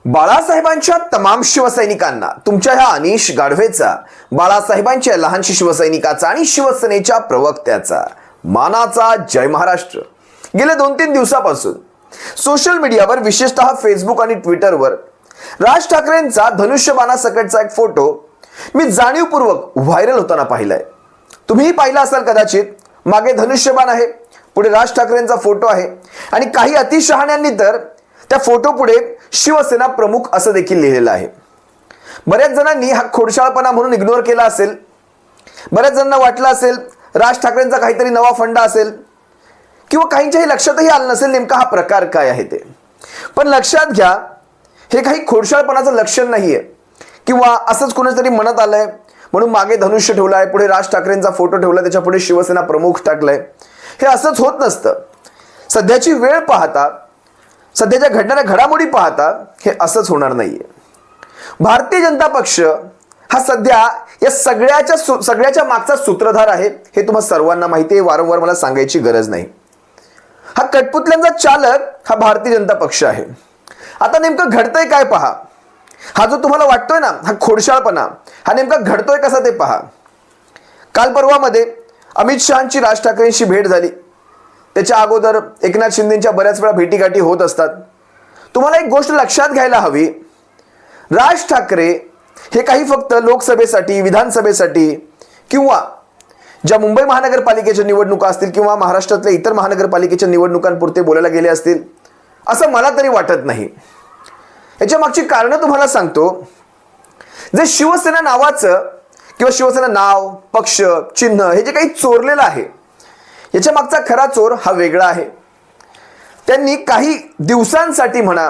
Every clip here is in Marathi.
बाळासाहेबांच्या तमाम शिवसैनिकांना तुमच्या ह्या अनिश गाढवेचा, बाळासाहेबांच्या लहानशी शिवसैनिकाचा आणि शिवसेनेच्या प्रवक्त्याचा मानाचा जय महाराष्ट्र. गेले 2-3 दिवसापासून सोशल मीडियावर, विशेषतः फेसबुक आणि ट्विटरवर राज ठाकरेंचा धनुष्यबाणासकटचा एक फोटो मी जाणीवपूर्वक व्हायरल होताना पाहिलाय. तुम्हीही पाहिला असाल कदाचित. मागे धनुष्यबाण आहे, पुढे राज ठाकरेंचा फोटो आहे आणि काही अतिशहाण्यांनी तर त्या फोटो पुढे शिवसेना प्रमुख असं देखील लिहिलेलं आहे. बऱ्याच जणांनी हा खोडशाळपणा म्हणून इग्नोर केला असेल. बऱ्याच जणांना वाटलं असेल राज ठाकरेंचा काहीतरी नवा फंडा असेल, किंवा काहींच्याही लक्षातही आलं नसेल नेमका हा प्रकार काय आहे ते. पण लक्षात घ्या, हे काही खोडशाळपणाचं लक्षण नाहीये, किंवा असंच कोणीतरी म्हणत आलंय म्हणून मागे धनुष्य ठेवलाय, पुढे राज ठाकरेंचा फोटो ठेवला, त्याच्या पुढे शिवसेना प्रमुख टाकलाय. हे असंच होत नसतं. सध्याची वेळ पाहता, सध्याच्या घडणाऱ्या घडामोडी पाहता हे असंच होणार नाहीये. भारतीय जनता पक्ष हा सध्या या सगळ्याच्या मागचा सूत्रधार आहे, हे तुम्हा सर्वांना माहिती आहे. वारंवार मला सांगायची गरज नाही. हा कठपुतल्यांचा चालक हा भारतीय जनता पक्ष आहे. आता नेमकं घडतंय काय पहा. हा जो तुम्हाला वाटतोय ना हा खोडशाळपणा, हा नेमका घडतोय कसा ते पहा. काल परवामध्ये अमित शहांची राज ठाकरेंशी भेट झाली. त्याच्या अगोदर एकनाथ शिंदेच्या बऱ्याच वेळा भेटीगाठी होत असतात. तुम्हाला एक गोष्ट लक्षात घ्यायला हवी, राज ठाकरे हे काही फक्त लोकसभेसाठी, विधानसभेसाठी किंवा ज्या मुंबई महानगरपालिकेच्या निवडणुका असतील किंवा महाराष्ट्रातल्या इतर महानगरपालिकेच्या निवडणुकांपुरते बोलायला गेले असतील असं मला तरी वाटत नाही. याच्या मागची कारणं तुम्हाला सांगतो. जे शिवसेना नावाचं किंवा शिवसेना नाव, पक्ष, चिन्ह हे जे काही चोरलेलं आहे, याच्या मागचा खरा चोर हा वेगळा आहे. त्यांनी काही दिवसांसाठी म्हणा,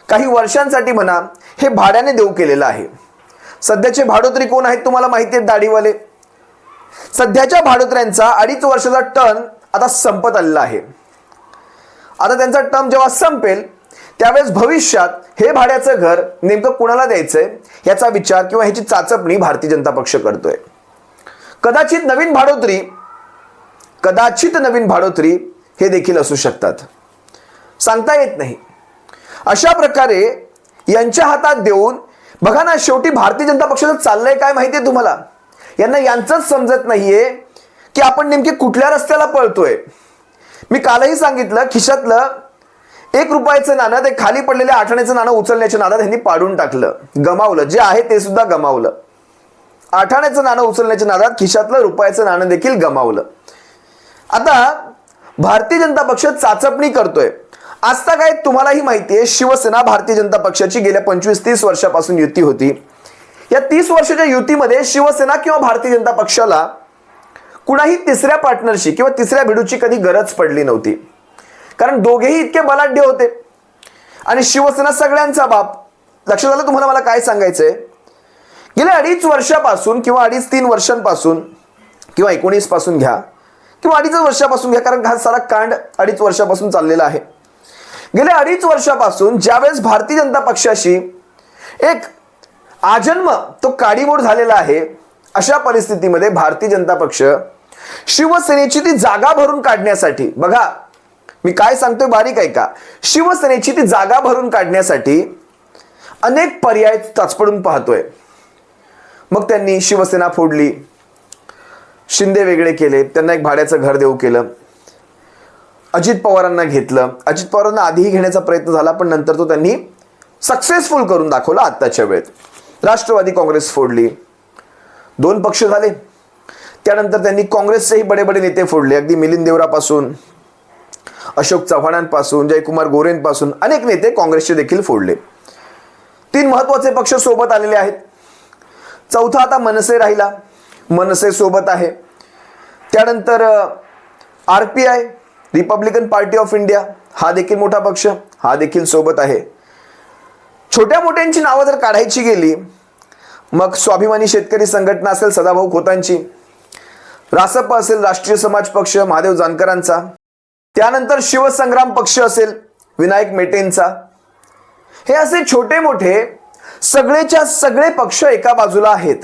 काही वर्षांसाठी म्हणा, हे भाड्याने देऊ केलेलं आहे. सध्याचे भाडोत्री कोण आहेत तुम्हाला माहिती आहेत? दाढीवाले. सध्याच्या भाडोत्र्यांचा 2.5 वर्षाचा टर्म आता संपत आलेला आहे. आता त्यांचा टर्म जेव्हा संपेल त्यावेळेस भविष्यात हे भाड्याचं घर नेमकं कुणाला द्यायचंय याचा विचार किंवा ह्याची चाचपणी भारतीय जनता पक्ष करतोय. कदाचित नवीन भाडोत्री हे देखील असू शकतात, सांगता येत नाही. अशा प्रकारे यांच्या हातात देऊन बघा ना, शेवटी भारतीय जनता पक्षाचं चाललंय काय माहितीये तुम्हाला? यांना यांचंच समजत नाहीये की आपण नेमके कुठल्या रस्त्याला पळतोय. मी कालही सांगितलं, खिशातलं 1 रुपयाचं नाणं, ते खाली पडलेलं 8 आण्याचं नाणं उचलण्याच्या नादात त्यांनी पाडून टाकलं, गमावलं. जे आहे ते सुद्धा गमावलं. 8 आण्याचं नाणं उचलण्याच्या नादात खिशातलं रुपयाचं नाणं देखील गमावलं. आता भारतीय जनता पक्ष चाचपणी करतोय. आजता काय तुम्हालाही माहितीये, शिवसेना भारतीय जनता पक्षाची गेल्या 25-30 वर्षापासून युती होती. या 30 वर्षाच्या युतीमध्ये शिवसेना किंवा भारतीय जनता पक्षाला कुणाही तिसऱ्या पार्टनरशी किंवा तिसऱ्या भिडूची कधी गरज पडली नव्हती. कारण दोघेही इतके बलाढ्य होते आणि शिवसेना सगळ्यांचा बाप. लक्षात आलं तुम्हाला मला काय सांगायचंय? गेल्या 2.5 वर्षापासून किंवा 2.5-3 वर्षांपासून किंवा 19 पासून घ्या किंवा 2.5 वर्षापासून घ्या, कारण हा सारा कांड 2.5 वर्षापासून चाललेला आहे. गेल्या 2.5 वर्षापासून ज्यावेळेस भारतीय जनता पक्षाशी एक आजन्म तो काडीमोड झालेला आहे, अशा परिस्थितीमध्ये भारतीय जनता पक्ष शिवसेनेची ती जागा भरून काढण्यासाठी, बघा मी काय सांगतोय बारीक ऐका, शिवसेनेची ती जागा भरून काढण्यासाठी अनेक पर्याय चाचपडून पाहतोय. मग त्यांनी शिवसेना फोडली, शिंदे वेगळे केले, त्यांना एक भाड्याचं घर देऊ केलं, अजित पवारांना घेतलं. अजित पवारांना आधीही घेण्याचा प्रयत्न झाला, पण नंतर तो त्यांनी सक्सेसफुल करून दाखवला आत्ताच्या वेळेत. राष्ट्रवादी काँग्रेस फोडली, 2 पक्ष झाले. त्यानंतर त्यांनी काँग्रेसचेही बडे नेते फोडले, अगदी मिलिंद देवरापासून, अशोक चव्हाणांपासून, जयकुमार गोरेंपासून अनेक नेते काँग्रेसचे देखील फोडले. 3 महत्वाचे पक्ष सोबत आलेले आहेत. चौथा आता मनसे राहिला, मनसे सोबत आहे. त्यानंतर RPI, Republican party of India, हा देखील मोठा पक्ष, हा देखील सोबत आहे. छोट्या मोठ्यांची नावं जर काढायची गेली, मग स्वाभिमानी शेतकरी संघटना असेल सदाभाऊ खोतांची, रासप असेल राष्ट्रीय समाज पक्ष महादेव जानकरांचा, त्यानंतर शिवसंग्राम पक्ष असेल विनायक मेटेंचा. हे असे छोटे मोठे सगळेच्या सगळे पक्ष एका बाजूला आहेत.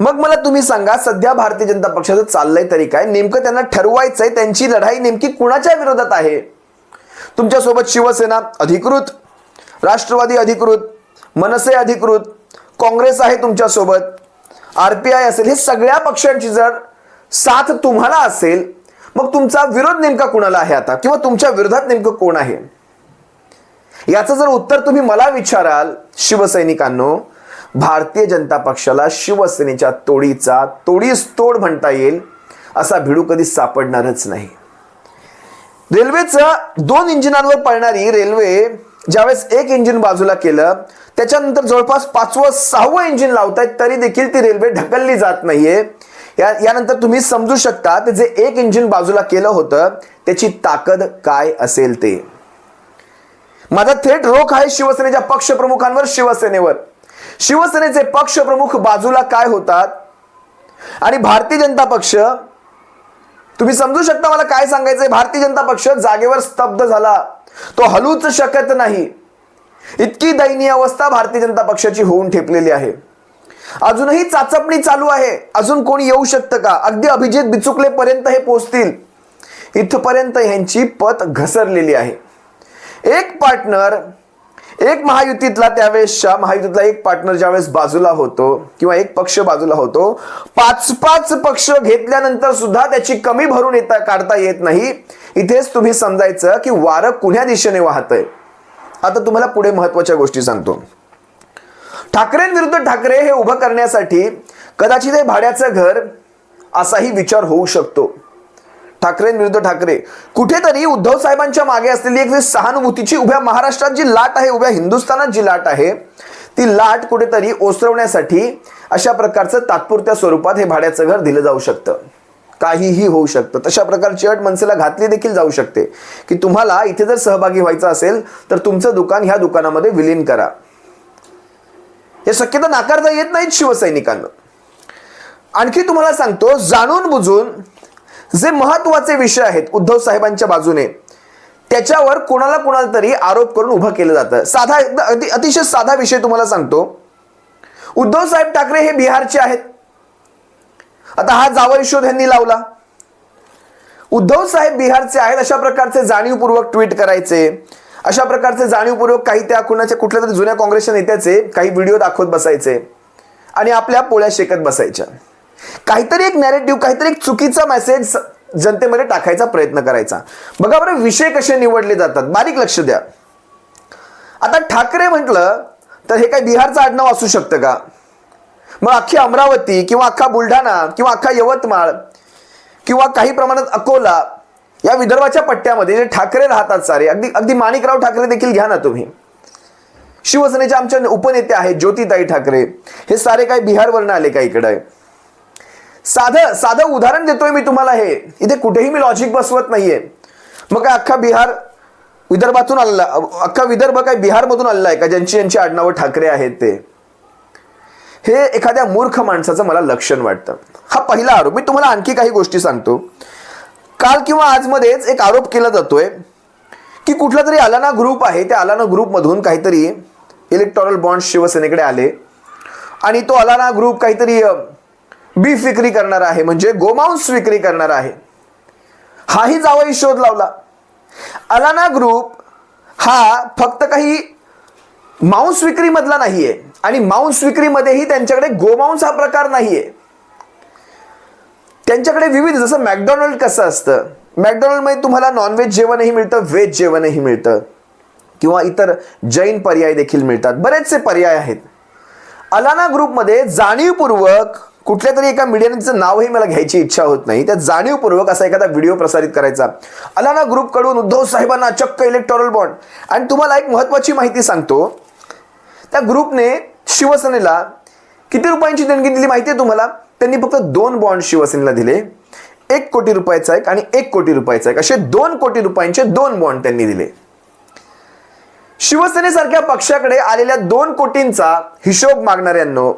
मग मला तुम्ही सांगा, सध्या भारतीय जनता पक्षाचं चाललंय तरी काय? नेमकं त्यांना ठरवायचंय त्यांची लढाई नेमकी कुणाच्या विरोधात आहे. तुमच्यासोबत शिवसेना अधिकृत राष्ट्रवादी अधिकृत, मनसे अधिकृत, काँग्रेस आहे तुमच्यासोबत, RPI असेल, हे सगळ्या पक्षांची जर साथ तुम्हाला असेल, मग तुमचा विरोध नेमका कुणाला आहे आता, किंवा तुमच्या विरोधात नेमकं कोण आहे? याचं जर उत्तर तुम्ही मला विचाराल शिवसैनिकांनो, भारतीय जनता पक्षाला शिवसेनेच्या तोडीस तोड म्हणता येईल असा भिडू कधी सापडणारच नाही. रेल्वेचं 2 इंजिनांवर पळणारी रेल्वे ज्यावेळेस एक इंजिन बाजूला केलं, त्याच्यानंतर जवळपास 5वं 6वं इंजिन लावतायत, तरी देखील ती रेल्वे ढकलली जात नाहीये. यानंतर तुम्ही समजू शकता ते जे एक इंजिन बाजूला केलं होतं त्याची ताकद काय असेल ते. माझा थेट रोख आहे शिवसेनेच्या पक्षप्रमुखांवर, शिवसेनेचे पक्षप्रमुख बाजूला काय होतात आणि भारतीय जनता पक्ष, तुम्ही समजू शकता मला काय सांगायचंय. भारतीय जनता पक्ष जागेवर स्तब्ध झाला, तो हलूच शकत नाही. इतकी दयनीय अवस्था भारतीय जनता पक्षाची होऊन ठेपलेली आहे. अजूनही चाचपणी चालू आहे. अजून कोणी येऊ शकतं का? अगदी अभिजित बिचुकले पर्यंत हे पोहोचतील, इथपर्यंत ह्यांची पत घसरलेली आहे. एक पार्टनर, एक महायुतीतला, त्यावेळेसच्या महायुतीतला एक पार्टनर ज्यावेळेस बाजूला होतो किंवा एक पक्ष बाजूला होतो, 5 पक्ष घेतल्यानंतर सुद्धा त्याची कमी भरून काढता येत नाही. इथेच तुम्ही समजायचं की वारं कुण्या दिशेने वाहतंय. आता तुम्हाला पुढे महत्वाच्या गोष्टी सांगतो. ठाकरेंविरुद्ध ठाकरे हे उभं करण्यासाठी कदाचित हे भाड्याचं घर असाही विचार होऊ शकतो. ठाकरेंविरुद्ध ठाकरे, कुठेतरी उद्धव साहेबांच्या मागे असलेली एक सहानुभूतीची उभ्या महाराष्ट्रात जी लाट आहे, उभ्या हिंदुस्थानात जी लाट आहे, ती लाट कुठेतरी ओसरवण्यासाठी अशा प्रकारचं तात्पुरत्या स्वरूपात हे भाड्याचं घर दिलं जाऊ शकतं. काहीही होऊ शकतं. तशा प्रकारची अट मनसेला घातली देखील जाऊ शकते की तुम्हाला इथे जर सहभागी व्हायचं असेल तर तुमचं दुकान ह्या दुकानामध्ये विलीन करा. हे शक्यता नाकारता येत नाहीत शिवसैनिकांना. आणखी तुम्हाला सांगतो, जाणून बुजून जे महत्वाचे विषय आहेत उद्धव साहेबांच्या बाजूने, त्याच्यावर कोणाला तरी आरोप करून उभं केलं जातं. साधा, अतिशय साधा विषय तुम्हाला सांगतो. उद्धव साहेब ठाकरे हे बिहारचे आहेत. आता हा जावई शोध यांनी लावला. उद्धव साहेब बिहारचे आहेत अशा प्रकारचे जाणीवपूर्वक ट्विट करायचे, अशा प्रकारचे जाणीवपूर्वक काही त्या कुठल्या तरी जुन्या काँग्रेसच्या नेत्याचे काही व्हिडिओ दाखवत बसायचे आणि आपल्या पोळ्या शेकत बसायच्या. काहीतरी एक नॅरेटिव्ह, काहीतरी एक चुकीचा मेसेज जनतेमध्ये टाकायचा प्रयत्न करायचा. बघा बरं विषय कसे निवडले जातात, बारीक लक्ष द्या. आता ठाकरे म्हटलं तर हे काही बिहारचं आडनाव असू शकतं का? मग अख्खी अमरावती किंवा अख्खा बुलढाणा किंवा अख्खा यवतमाळ किंवा काही प्रमाणात अकोला या विदर्भाच्या पट्ट्यामध्ये जे ठाकरे राहतात सारे, अगदी माणिकराव ठाकरे देखील घ्या ना तुम्ही, शिवसेनेचे आमच्या उपनेते आहेत ज्योतिताई ठाकरे, हे सारे काही बिहारवरनं आले का इकडे? साधं उदाहरण देतोय मी तुम्हाला. हे इथे कुठेही मी लॉजिक बसवत नाहीये. मग काय अख्खा बिहार विदर्भातून आलेला, अख्खा विदर्भ काय बिहारमधून आलेला आहे का ज्यांची आडनावं ठाकरे आहेत ते? हे एखाद्या मूर्ख माणसाचं मला लक्षण वाटतं. हा पहिला आरोप. मी तुम्हाला आणखी काही गोष्टी सांगतो. काल किंवा आजमध्येच एक आरोप केला जातोय की कुठला तरी अलाना ग्रुप आहे, त्या अलाना ग्रुपमधून काहीतरी इलेक्टोरल बॉन्ड शिवसेनेकडे आले आणि तो अलाना ग्रुप काहीतरी बीफ विक्री करणार आहे, म्हणजे गोमांस विक्री करणार आहे. हाही जावई शोध लावला. अलाना ग्रुप हा फक्त काही मांस विक्री मधला नाहीये आणि मांस विक्रीमध्येही त्यांच्याकडे गोमांस हा प्रकार नाहीये. त्यांच्याकडे विविध, जसं मॅकडॉनल्ड कसं असतं, मॅकडॉनल्डमध्ये तुम्हाला नॉनव्हेज जेवणही मिळतं, व्हेज जेवणही मिळतं किंवा इतर जैन पर्याय देखील मिळतात, बरेचसे पर्याय आहेत. अलाना ग्रुपमध्ये जाणीवपूर्वक कुठल्या तरी एका मीडियाचं नावही मला घ्यायची इच्छा होत नाही, त्या जाणीवपूर्वक असा एखादा व्हिडिओ प्रसारित करायचा, अलाना ग्रुप कडून उद्धव साहेबांना चक्क इलेक्टोरल बॉन्ड. आणि तुम्हाला एक महत्वाची माहिती सांगतो, त्या ग्रुपने शिवसेनेला किती रुपयांची देणगी दिली माहिती आहे तुम्हाला? त्यांनी फक्त 2 बॉन्ड शिवसेनेला दिले. 1 कोटी रुपयाचा एक आणि 1 कोटी रुपयाचा एक, असे 2 कोटी रुपयांचे 2 बॉन्ड त्यांनी दिले. शिवसेनेसारख्या पक्षाकडे आलेल्या 2 कोटींचा हिशोब मागणाऱ्यांनो,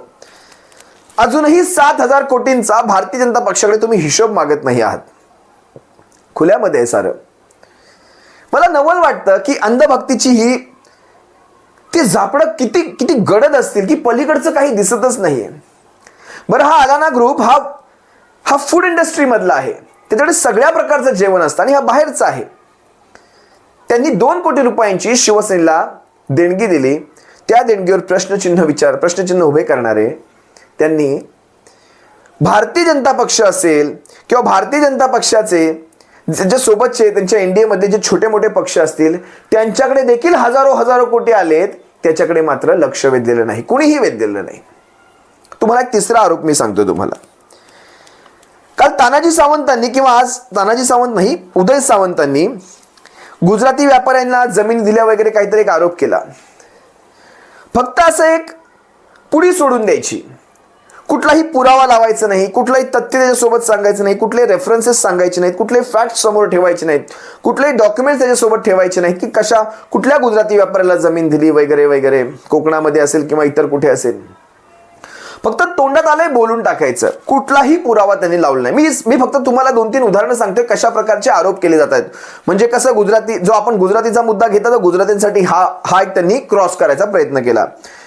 अजूनही 7,000 कोटींचा भारतीय जनता पक्षाकडे तुम्ही हिशोब मागत नाही आहात. खुल्यामध्ये आहे सारं. मला नवल वाटतं की अंधभक्तीची ही ती झापडं किती गडद असतील की पलीकडचं काही दिसतच नाहीये. बरं, हा अलाना ग्रुप हा फूड इंडस्ट्री मधला आहे, त्याच्याकडे सगळ्या प्रकारचं जेवण असतं आणि हा बाहेरचा आहे. त्यांनी 2 कोटी रुपयांची शिवसेनेला देणगी दिली, त्या देणगीवर प्रश्नचिन्ह उभे करणारे त्यांनी भारतीय जनता पक्ष असेल किंवा भारतीय जनता पक्षाचे जे सोबतचे त्यांच्या एनडीएमध्ये जे छोटे मोठे पक्ष असतील त्यांच्याकडे देखील हजारो कोटी आलेत, त्याच्याकडे मात्र लक्ष वेधलेलं नाही, कुणीही वेधलेलं नाही. तुम्हाला एक तिसरा आरोप मी सांगतो तुम्हाला. काल तानाजी सावंतांनी किंवा आज तानाजी सावंत नाही उदय सावंतांनी गुजराती व्यापाऱ्यांना जमीन दिल्या वगैरे काहीतरी एक आरोप केला. फक्त असं एक पुडी सोडून द्यायची, कुठलाही पुरावा लावायचा नाही, कुठलाही तथ्य त्याच्यासोबत सांगायचं नाही, कुठले रेफरन्सेस सांगायचे नाहीत, कुठले फॅक्ट समोर ठेवायचे नाहीत, कुठलेही डॉक्युमेंट्स त्याच्यासोबत ठेवायचे नाहीत की कुठल्या गुजराती व्यापाऱ्याला जमीन दिली वगैरे वगैरे, कोकणामध्ये असेल किंवा इतर कुठे असेल. फक्त तोंडात आलंय बोलून टाकायचं, कुठलाही पुरावा त्यांनी लावला नाही. मी फक्त तुम्हाला 2-3 उदाहरणं सांगतोय कशा प्रकारचे आरोप केले जात आहेत. म्हणजे कसं आपण गुजरातीचा मुद्दा घेता तर गुजरातींसाठी हा एक त्यांनी क्रॉस करायचा प्रयत्न केला.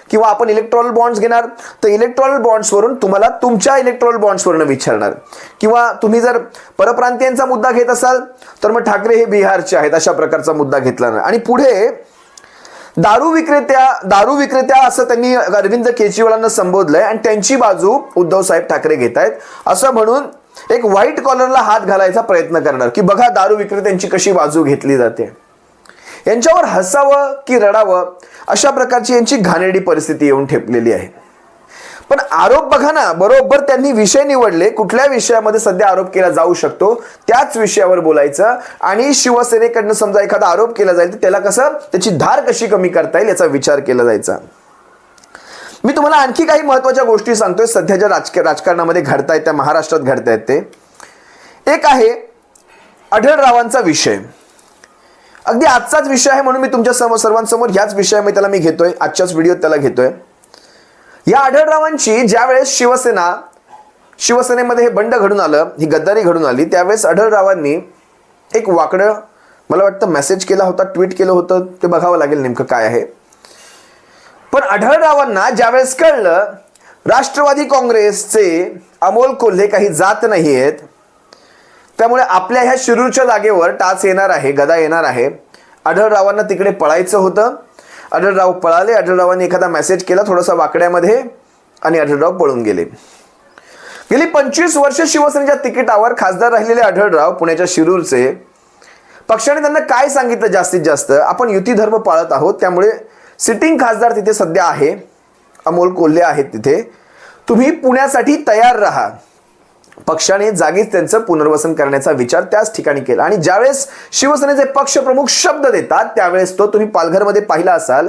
किंवा आपण इलेक्ट्रॉल बॉन्ड्स घेणार तर इलेक्ट्रॉल बॉन्ड्सवरून तुम्हाला तुमच्या इलेक्ट्रॉल बॉन्ड्सवरून विचारणार. किंवा तुम्ही जर परप्रांतीयांचा मुद्दा घेत असाल तर मग ठाकरे हे बिहारचे आहेत अशा प्रकारचा मुद्दा घेतला नाही. आणि पुढे दारू विक्रेत्या असं त्यांनी अरविंद केजरीवालांना संबोधलंय आणि त्यांची बाजू उद्धव साहेब ठाकरे घेत आहेत असं म्हणून एक व्हाईट कॉलरला हात घालायचा प्रयत्न करणार की बघा दारू विक्रेत्यांची कशी बाजू घेतली जाते. यांच्यावर हसावं की रडावं अशा प्रकारची यांची घाणेरडी परिस्थिती येऊन ठेपलेली आहे. पण आरोप बघा ना, बरोबर त्यांनी विषय निवडले, कुठल्या विषयामध्ये सध्या आरोप केला जाऊ शकतो त्याच विषयावर बोलायचं. आणि शिवसेनेकडनं समजा एखादा आरोप केला जाईल तर त्याला त्याची धार कशी कमी करता येईल याचा विचार केला जायचा. मी तुम्हाला आणखी काही महत्वाच्या गोष्टी सांगतोय सध्या ज्या राजकारणामध्ये घडतायत, त्या महाराष्ट्रात घडतायत. ते एक आहे आढळरावांचा विषय. अगदी आजचाच विषय आहे म्हणून मी तुमच्या सर्वांसमोर ह्याच विषयामध्ये त्याला मी घेतोय, आजच्याच व्हिडिओत त्याला घेतोय. या आढळरावांची ज्यावेळेस शिवसेनेमध्ये हे बंड घडून आलं, ही गद्दारी घडून आली, त्यावेळेस आढळरावांनी एक वाकडं मला वाटतं मेसेज केला होता, ट्विट केलं होतं, ते बघावं लागेल नेमकं काय आहे. पण आढळरावांना ज्यावेळेस कळलं राष्ट्रवादी काँग्रेसचे अमोल कोल्हे काही जात नाही आहेत, त्यामुळे आपल्या ह्या शिरूरच्या जागेवर टाच येणार आहे, गदा येणार आहे, आढळरावांना तिकडे पळायचं होतं. आढळराव पळाले, आढळरावांनी एखादा मेसेज केला थोडासा वाकड्यामध्ये आणि आढळराव पळून गेले. गेली 25 वर्ष शिवसेनेच्या तिकिटावर खासदार राहिलेले आढळराव पुण्याच्या शिरूरचे, पक्षाने त्यांना काय सांगितलं जास्तीत जास्त, आपण युती धर्म पाळत आहोत त्यामुळे सिटिंग खासदार तिथे सध्या आहे, अमोल कोल्हे आहेत तिथे, तुम्ही पुण्यासाठी तयार राहा. पक्षाने जागीच त्यांचं पुनर्वसन करण्याचा विचार त्याच ठिकाणी केला. आणि ज्यावेळेस शिवसेनेचे पक्षप्रमुख शब्द देतात त्यावेळेस तुम्ही पालघरमध्ये पाहिला असाल,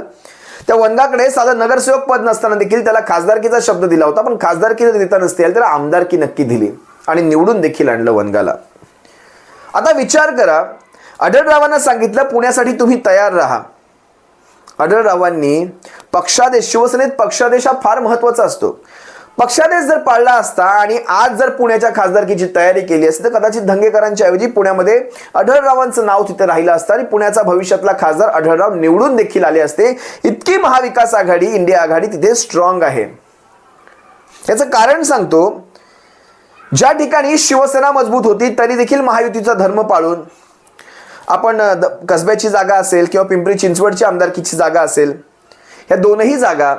त्या वनगाकडे साधं नगरसेवक पद नसताना देखील त्याला खासदारकीचा शब्द दिला होता. पण खासदारकी जर देता नसते त्याला आमदारकी नक्की दिली आणि निवडून देखील आणलं वनगाला. आता विचार करा, आढळरावांना सांगितलं पुण्यासाठी तुम्ही तयार राहा. आढळरावांनी पक्षादेश, शिवसेनेत पक्षादेश हा फार महत्वाचा असतो, पक्षादेश जर पाळला असता आणि आज जर पुण्याच्या खासदारकीची तयारी केली असती तर कदाचित धंगेकरांच्या ऐवजी पुण्यामध्ये आढळरावांचं नाव तिथे राहिलं असतं आणि पुण्याचा भविष्यातला खासदार आढळराव निवडून देखील आले असते. इतकी महाविकास आघाडी, इंडिया आघाडी तिथे स्ट्रॉंग आहे. याचं कारण सांगतो, ज्या ठिकाणी शिवसेना मजबूत होती तरी देखील महायुतीचा धर्म पाळून आपण कसब्याची जागा असेल किंवा पिंपरी चिंचवडची आमदारकीची जागा असेल, ह्या दोनही जागा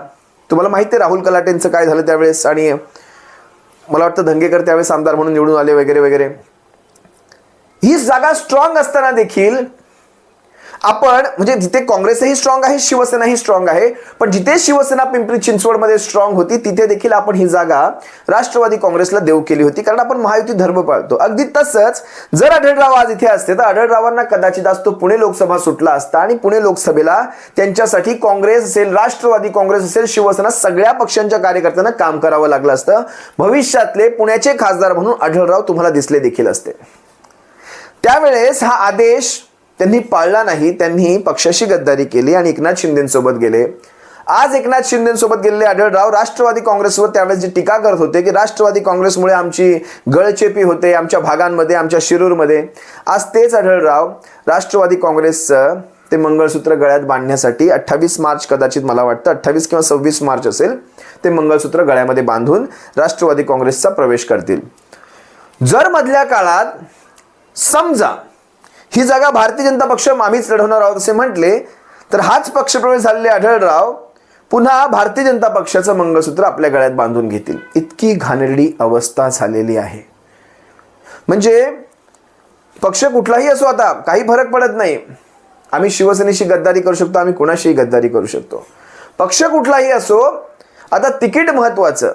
तुम्हाला माहिती आहे राहुल कलाटेंचं काय झालं त्यावेळेस, आणि मला वाटतं धंगेकर त्यावेळेस आमदार म्हणून निवडून आले वगैरे वगैरे. ही जागा स्ट्रॉंग असताना देखील आपण म्हणजे जिथे काँग्रेसही स्ट्रॉंग आहे, शिवसेनाही स्ट्रॉंग आहे, पण जिथे शिवसेना पिंपरी चिंचवडमध्ये स्ट्रॉंग होती तिथे देखील आपण ही जागा राष्ट्रवादी काँग्रेसला देऊ केली होती, कारण आपण महायुती धर्म पाळतो. अगदी तसंच जर आढळराव आज इथे असते तर आढळरावांना कदाचित आज तो पुणे लोकसभा सुटला असता आणि पुणे लोकसभेला त्यांच्यासाठी काँग्रेस असेल, राष्ट्रवादी काँग्रेस असेल, शिवसेना सगळ्या पक्षांच्या कार्यकर्त्यांना काम करावं लागलं असतं. भविष्यातले पुण्याचे खासदार म्हणून आढळराव तुम्हाला दिसले देखील असते. त्यावेळेस हा आदेश त्यांनी पाळला नाही, त्यांनी पक्षाशी गद्दारी केली आणि एकनाथ शिंदेसोबत गेले. आज एकनाथ शिंदेसोबत गेलेले आढळराव राष्ट्रवादी काँग्रेसवर त्यावेळेस जी टीका करत होते की राष्ट्रवादी काँग्रेसमुळे आमची गळचेपी होते आमच्या भागांमध्ये, आमच्या शिरूरमध्ये, आज तेच आढळराव राष्ट्रवादी काँग्रेसचं ते मंगळसूत्र गळ्यात बांधण्यासाठी 28 मार्च, कदाचित मला वाटतं 28 किंवा 26 मार्च असेल, ते मंगळसूत्र गळ्यामध्ये बांधून राष्ट्रवादी काँग्रेसचा प्रवेश करतील. जर मधल्या काळात समजा ही जागा भारतीय जनता पक्ष आम्हीच लढवणार आहोत असे म्हटले तर हाच पक्षप्रवेश झालेले आढळराव पुन्हा भारतीय जनता पक्षाचं मंगळसूत्र आपल्या गळ्यात बांधून घेतील. इतकी घाणेरडी अवस्था झालेली आहे. म्हणजे पक्ष कुठलाही असो, आता काही फरक पडत नाही. आम्ही शिवसेनेशी गद्दारी करू शकतो, आम्ही कोणाशीही गद्दारी करू शकतो. पक्ष कुठलाही असो, आता तिकीट महत्वाचं.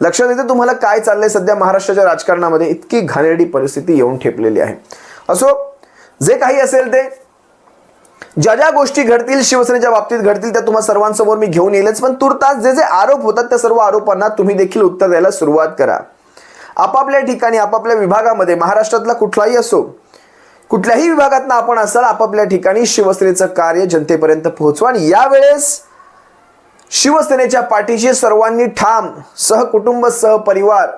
लक्षात येतं तुम्हाला काय चाललंय सध्या महाराष्ट्राच्या राजकारणामध्ये. इतकी घाणेरडी परिस्थिती येऊन ठेपलेली आहे. असो, जे काही असेल ते, ज्या ज्या गोष्टी घडतील शिवसेनेच्या बाबतीत घडतील त्या तुम्हा सर्वांसमोर मी घेऊन येईलच. पण तुर्तास जे जे आरोप होतात त्या सर्व आरोपांना तुम्ही देखील उत्तर द्यायला सुरुवात करा. आपापल्या ठिकाणी, आपापल्या विभागामध्ये, महाराष्ट्रातला कुठलाही असो, कुठल्याही विभागातनं आपण असाल, आपापल्या ठिकाणी शिवसेनेचं कार्य जनतेपर्यंत पोहोचवा. आणि यावेळेस शिवसेनेच्या पाठीशी सर्वांनी ठाम, सहकुटुंब, सहपरिवार,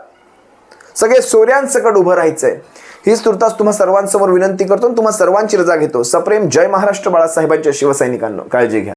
सगळे सोऱ्यांसकट उभं राहायचंय. हीच तुर्तास तुम्हा सर्वांसमोर विनंती करतो. तुम्हा सर्वांची रजा घेतो. सप्रेम जय महाराष्ट्र. बाळासाहेबांच्या शिवसैनिकांनो, काळजी घ्या.